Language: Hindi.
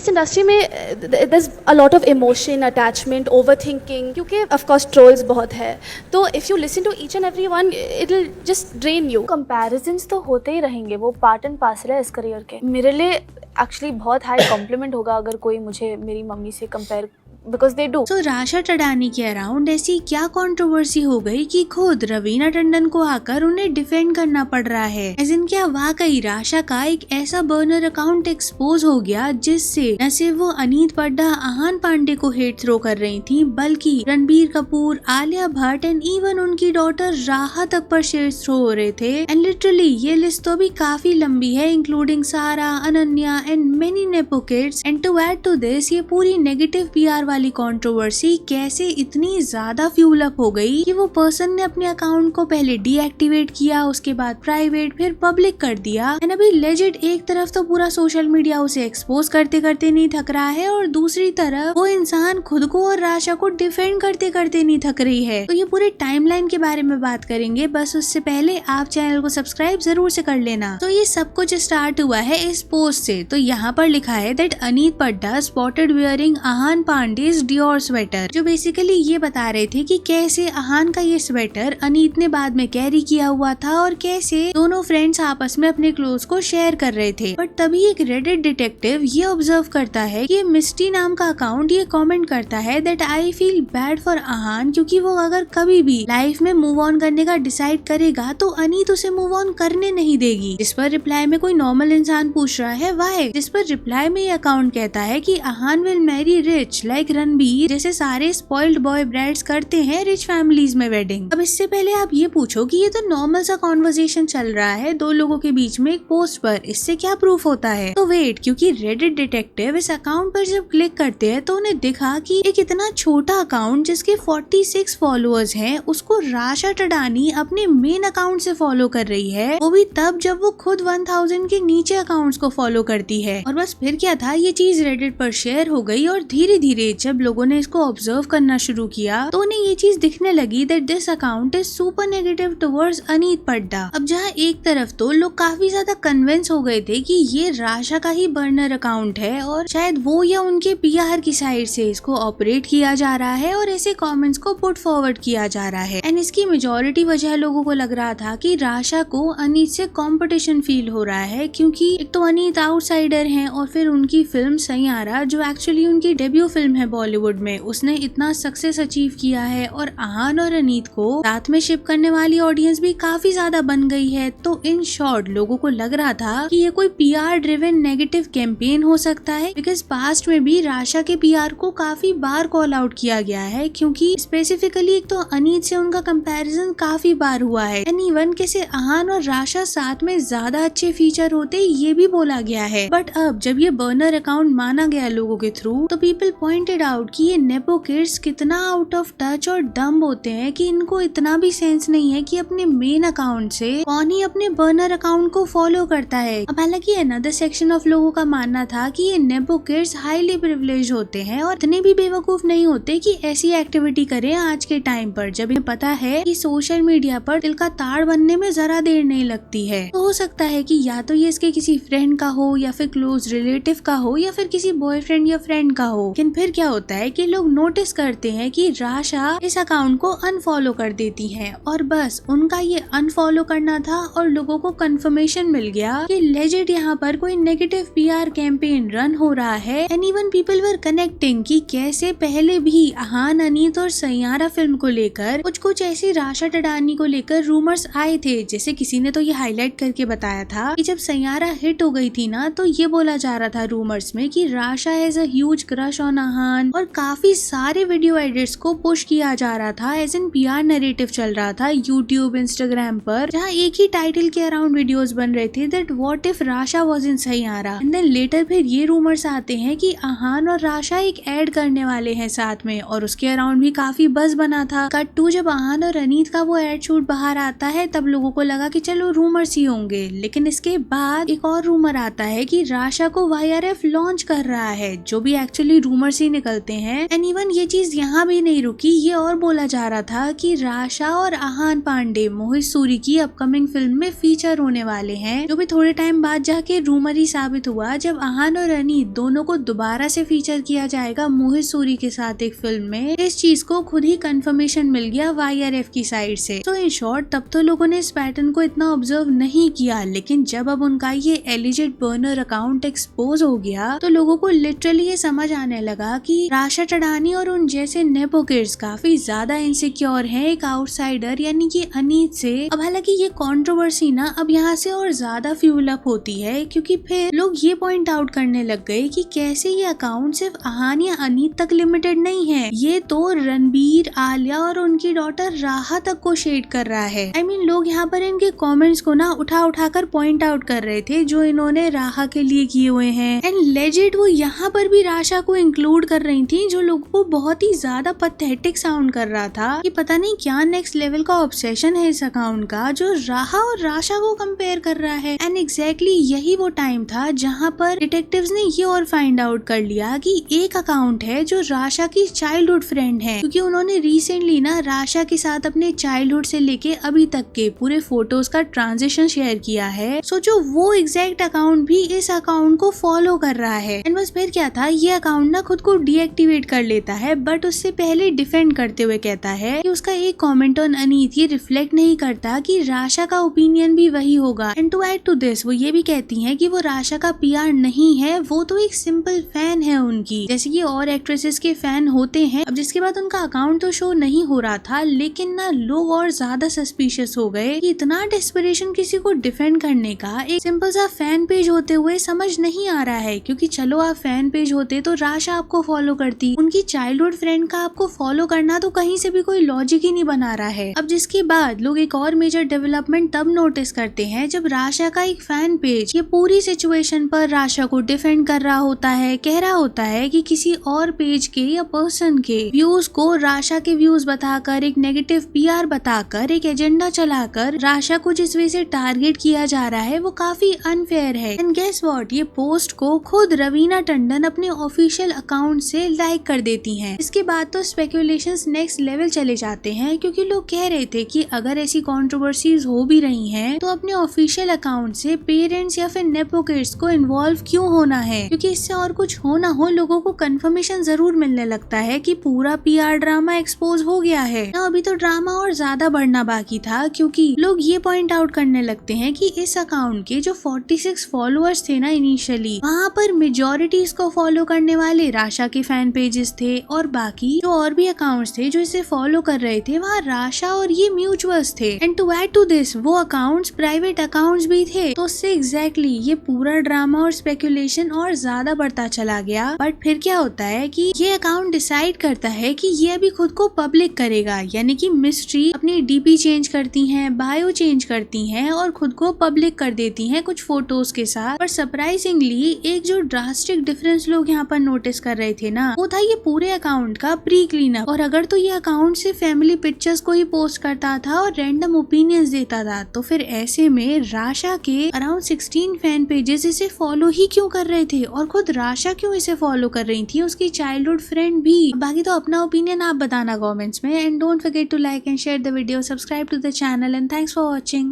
इस इंडस्ट्री में there's a lot of emotion, attachment, overthinking, क्योंकि of course trolls बहुत है, तो if you listen to each and every one it'll just drain you. Comparisons तो होते ही रहेंगे, वो पार्ट एंड पार्सल है इस करियर के। मेरे लिए एक्चुअली बहुत हाई कॉम्प्लीमेंट होगा अगर कोई मुझे मेरी मम्मी से कंपेयर, बिकॉज दे डू। तो राशा टडानी के अराउंड ऐसी क्या कंट्रोवर्सी हो गई कि खुद रवीना टंडन को आकर उन्हें डिफेंड करना पड़ रहा है। एज इन क्या वाकई राशा का एक ऐसा बर्नर अकाउंट एक्सपोज हो गया जिससे न सिर्फ वो अनीत पड्डा, आहान पांडे को हेट थ्रो कर रही थी, बल्कि रणबीर कपूर, आलिया भट्ट एंड इवन उनकी डॉटर राहा तक पर शेयर्स थ्रो हो रहे थे। एंड लिटरली ये लिस्ट तो अभी काफी लंबी है, including Sara, Ananya and many nepo kids. And to add to this, ये पूरी नेगेटिव पीआर वाली कंट्रोवर्सी कैसे इतनी ज्यादा फ्यूल अप हो गई कि वो पर्सन ने अपने अकाउंट को पहले डीएक्टिवेट किया, उसके बाद प्राइवेट, फिर पब्लिक कर दिया। एंड अभी लेजिट एक तरफ तो पूरा सोशल मीडिया उसे एक्सपोज करते करते नहीं थक रहा है, और दूसरी तरफ वो इंसान खुद को और राशा को डिफेंड करते करते नहीं थक रही है। तो ये पूरे टाइमलाइन के बारे में बात करेंगे, बस उससे पहले आप चैनल को सब्सक्राइब जरूर से कर लेना। तो ये सब कुछ स्टार्ट हुआ है इस पोस्ट से। तो यहाँ पर लिखा है that Aneet Padda spotted wearing Ahaan Panday's Dior sweater, जो बेसिकली ये बता रहे थे कि कैसे आहान का ये स्वेटर अनीत ने बाद में कैरी किया हुआ था और कैसे दोनों फ्रेंड्स आपस में अपने क्लोथ्स को शेयर कर रहे थे। बट तभी एक रेडिट डिटेक्टिव ये ऑब्जर्व करता है कि मिस्टी नाम का अकाउंट ये कमेंट करता है that I feel bad for Ahaan, क्योंकि वो अगर कभी भी लाइफ में मूव ऑन करने का डिसाइड करेगा तो अनीत उसे मूव ऑन करने नहीं देगी। जिस पर रिप्लाई में कोई नॉर्मल इंसान पूछ रहा है व्हाई, जिस पर रिप्लाई में ये अकाउंट कहता है कि Ahaan will marry rich like Ranbir, जैसे सारे स्पॉइल्ड बॉय ब्राइड्स करते हैं रिच फैमिलीज में वेडिंग। अब इससे पहले आप ये पूछो कि ये तो नॉर्मल सा कॉन्वर्सेशन चल रहा है दो लोगों के बीच में एक पोस्ट पर, इससे क्या प्रूफ होता है? तो वेट, क्योंकि रेडिट डिटेक्टिव इस अकाउंट पर जब क्लिक करते हैं तो उन्हें दिखा कि एक इतना छोटा अकाउंट जिसके 46 फॉलोअर्स हैं उसको राशा टडानी अपने मेन अकाउंट से फॉलो कर रही है, वो भी तब जब वो खुद 1000 के नीचे अकाउंट्स को फॉलो करती है। और बस फिर क्या था, ये चीज रेडिट पर शेयर हो गई और धीरे धीरे जब लोगों ने इसको ऑब्जर्व करना शुरू किया तो उन्हें ये चीज दिखने लगी that this account is super negative towards Aneet Padda. अब जहाँ एक तरफ तो लोग काफी ज्यादा कन्विंस हो गए थे कि ये राशा का ही बर्नर अकाउंट है और शायद वो या उनके पीआर की साइड से इसको ऑपरेट किया जा रहा है और ऐसे कमेंट्स को पुट फॉरवर्ड किया जा रहा है। एंड इसकी मेजोरिटी वजह लोगों को लग रहा था कि राशा को अनीत से कंपटीशन फील हो रहा है, क्योंकि एक तो अनीत आउटसाइडर हैं और फिर उनकी फिल्म सैयारा जो एक्चुअली उनकी डेब्यू फिल्म है बॉलीवुड में, उसने इतना सक्सेस अचीव किया है और आहान और अनीत को साथ में शिप करने वाली ऑडियंस भी काफी ज्यादा बन गई है। तो इन शॉर्ट लोगों को लग रहा था कि ये कोई पीआर ड्रिवन नेगेटिव कैंपेन हो सकता है, बिकॉज पास्ट में भी राशा के पीआर को काफी बार कॉल आउट किया गया है, क्योंकि स्पेसिफिकली एक तो अनीत से उनका कंपैरिजन काफी बार हुआ है एंड इवन कैसे आहान और राशा साथ में ज्यादा अच्छे फीचर होते ये भी बोला गया है। बट अब जब ये बर्नर अकाउंट माना गया लोगों के थ्रू तो पीपल पॉइंटेड आउट कि ये नेपो किड्स कितना आउट ऑफ टच और डम्ब होते हैं कि इनको इतना भी सेंस नहीं है कि अपने मेन अकाउंट से कौन ही अपने बर्नर अकाउंट को फॉलो करता है। अब हालांकि अनदर सेक्शन ऑफ लोगों का मानना था कि ये नेपो किड्स हाईली प्रिविलेज होते हैं और इतने भी बेवकूफ नहीं होते कि ऐसी एक्टिविटी करें आज के टाइम पर, जब इन्हें पता है कि सोशल मीडिया पर दिल का ताड़ बनने में जरा देर नहीं लगती है। तो हो सकता है कि या तो ये इसके किसी फ्रेंड का हो या फिर क्लोज रिलेटिव का हो या फिर किसी बॉयफ्रेंड या फ्रेंड का हो। लेकिन फिर क्या होता है कि लोग नोटिस करते हैं कि राशा इस अकाउंट को अनफॉलो कर देती हैं और बस उनका ये अनफॉलो करना था और लोगों को कंफर्मेशन मिल गया कि लेजिट यहाँ पर कोई नेगेटिव पीआर कैंपेन रन हो रहा है। And even people were connecting कि कैसे पहले भी आहान, अनीत और सैयारा फिल्म को लेकर कुछ ऐसी राशा टडानी को लेकर रूमर्स आए थे। जैसे किसी ने तो ये हाईलाइट करके बताया था कि जब सैयारा हिट हो गई थी ना तो ये बोला जा रहा था रूमर्स में कि Rasha has a huge crush on Ahaan, और काफी सारे वीडियो एडिट्स को पुश किया जा रहा था एज इन पीआर नैरेटिव चल रहा था यूट्यूब, इंस्टाग्राम पर, जहाँ एक ही टाइटल के अराउंड वीडियोस बन रहे थे that what if Rasha was in Saiyaara. And then later फिर ये रूमर्स आते हैं कि आहान और राशा एक ऐड करने वाले हैं साथ में, और उसके अराउंड भी काफी बज़ बना था। कट टू जब आहान और अनीत का वो ऐड शूट बाहर आता है तब लोगों को लगा कि चलो रूमर्स ही होंगे, लेकिन इसके बाद एक और रूमर आता है कि राशा को YRF लॉन्च कर रहा है, जो भी एक्चुअली रूमर्स ही निकलते हैं। एंड इवन ये चीज यहाँ भी नहीं रुकी, ये और बोला जा रहा था कि राशा और आहान पांडे मोहित सूरी की अपकमिंग फिल्म में फीचर होने वाले हैं, जो भी थोड़े टाइम बाद जाके रूमर ही साबित हुआ, जब आहान और अनीत दोनों को दोबारा से फीचर किया जाएगा मोहित सूरी के साथ एक फिल्म में। इस चीज को खुद ही कंफर्मेशन मिल गया YRF की साइड से। तो इन शॉर्ट तब तो लोगों ने इस पैटर्न को इतना ऑब्जर्व नहीं किया, लेकिन जब अब उनका ये एलिजेड बर्नर अकाउंट एक्सपोज हो गया तो लोगों को लिटरली ये समझ आने लगा कि राशा टडानी और उन जैसे नेपो किड्स काफी ज्यादा इनसिक्योर हैं एक आउटसाइडर यानी कि अनीत से। अब हालांकि ये कंट्रोवर्सी ना अब यहाँ से और ज्यादा फ्यूल अप होती है, क्योंकि फिर लोग ये पॉइंट आउट करने लग गए कि कैसे ये अकाउंट सिर्फ आहान या अनीत तक लिमिटेड नहीं है, ये तो रणबीर, आलिया और उनकी डॉटर राहा तक को शेड कर रहा है। I mean, लोग यहाँ पर इनके कमेंट्स को ना उठा कर पॉइंट आउट कर रहे थे जो इन्होंने राहा के लिए किए हुए हैं। एंड लेजिट वो यहाँ पर भी राशा को इंक्लूड कर रही थी, जो लोगों को बहुत ही ज्यादा पैथेटिक साउंड कर रहा था कि पता नहीं क्या नेक्स्ट लेवल का ऑब्सेशन है इस अकाउंट का जो राहा और राशा को कंपेयर कर रहा है। एंड एग्जैक्टली यही वो टाइम था जहाँ पर डिटेक्टिव्स ने ये और फाइंड आउट कर लिया कि एक अकाउंट है जो राशा की चाइल्डहुड फ्रेंड है, क्योंकि उन्होंने रिसेंटली ना राशा के साथ अपने चाइल्डहुड से लेके अभी तक के पूरे फोटोज का ट्रांजिशन शेयर किया है। सोचो वो एग्जैक्ट अकाउंट भी इस अकाउंट को फॉलो कर रहा है। एंड बस फिर क्या था, ये अकाउंट ना खुद को डीएक्टिवेट कर लेता है, बट उससे पहले डिफेंड करते हुए कहता है कि उसका एक कमेंट ऑन अनीत ये रिफ्लेक्ट नहीं करता कि राशा का ओपिनियन भी वही होगा। And to add to this वो ये भी कहती हैं कि वो राशा का PR नहीं है, वो तो एक सिंपल फैन है उनकी, जैसे कि और एक्ट्रेसेस के फैन होते हैं। अब जिसके बाद उनका अकाउंट तो शो नहीं हो रहा था, लेकिन ना लोग और ज्यादा सस्पिशियस हो गए कि इतना डेस्परेशन किसी को डिफेंड करने का एक सिंपल सा फैन पेज होते हुए समझ नहीं आ रहा है। क्योंकि चलो आप फैन पेज होते तो राशा आपको फॉलो करती, उनकी चाइल्डहुड फ्रेंड का आपको फॉलो करना तो कहीं से भी कोई लॉजिक ही नहीं बना रहा है। अब जिसके बाद लोग एक और मेजर डेवलपमेंट तब नोटिस करते हैं जब राशा का एक फैन पेज ये पूरी सिचुएशन पर राशा को डिफेंड कर रहा होता है, कह रहा होता है कि किसी और पेज के या पर्सन के व्यूज को राशा के व्यूज बताकर, एक नेगेटिव PR बताकर, एक एजेंडा चलाकर राशा को जिस वे से टारगेट किया जा रहा है वो काफी अनफेयर है। एंड गेस व्हाट, ये पोस्ट को खुद रवीना टंडन अपने ऑफिशियल अकाउंट से लाइक कर देती हैं। इसके बाद तो स्पेकुलेशंस नेक्स्ट लेवल चले जाते हैं, क्योंकि लोग कह रहे थे कि अगर ऐसी कंट्रोवर्सीज हो भी रही हैं तो अपने ऑफिशियल अकाउंट से पेरेंट्स या फिर नेपो किड्स को इन्वॉल्व क्यों होना है, क्योंकि इससे और कुछ हो ना हो लोगों को कंफर्मेशन जरूर मिलने लगता है कि पूरा PR ड्रामा एक्सपोज हो गया है ना। अभी तो ड्रामा और ज्यादा बढ़ना बाकी था, क्योंकि लोग ये पॉइंट आउट करने लगते हैं कि इस अकाउंट के जो 46 फॉलोअर्स थे ना इनिशियली, वहाँ पर मेजोरिटी इसको फॉलो करने वाले राशा के फैन पेजेस थे, और बाकी जो और भी अकाउंट्स थे जो इसे फॉलो कर रहे थे वहाँ राशा और ये म्यूचुअल्स थे। And to add to this वो अकाउंट्स प्राइवेट अकाउंट्स भी थे, तो उससे एग्जैक्टली ये पूरा ड्रामा और स्पेकुलेशन और ज्यादा बढ़ता चला गया। बट फिर क्या होता है कि ये अकाउंट डिसाइड करता है कि ये अभी खुद को पब्लिक करेगा, यानी कि मिस्ट्री अपनी DP चेंज करती हैं, बायो चेंज करती हैं और खुद को पब्लिक कर देती हैं कुछ फोटोज के साथ। और सरप्राइजिंगली एक जो ड्रास्टिक डिफरेंस लोग यहाँ पर नोटिस कर रहे थे ना, वो था ये पूरे अकाउंट का प्री क्लीनअप। और अगर तो ये अकाउंट से फैमिली पिक्चर्स को ही पोस्ट करता था और रैंडम ओपिनियंस देता था, तो फिर ऐसे में राशा के अराउंड 16 फैन पेजेस इसे फॉलो ही क्यों कर रहे थे, और खुद राशा क्यों इसे फॉलो कर रही थी, उसकी चाइल्डहुड फ्रेंड भी। बाकी तो अपना ओपिनियन आप बताना कमेंट्स में। And don't forget to like and share the video, subscribe to the channel and thanks for watching.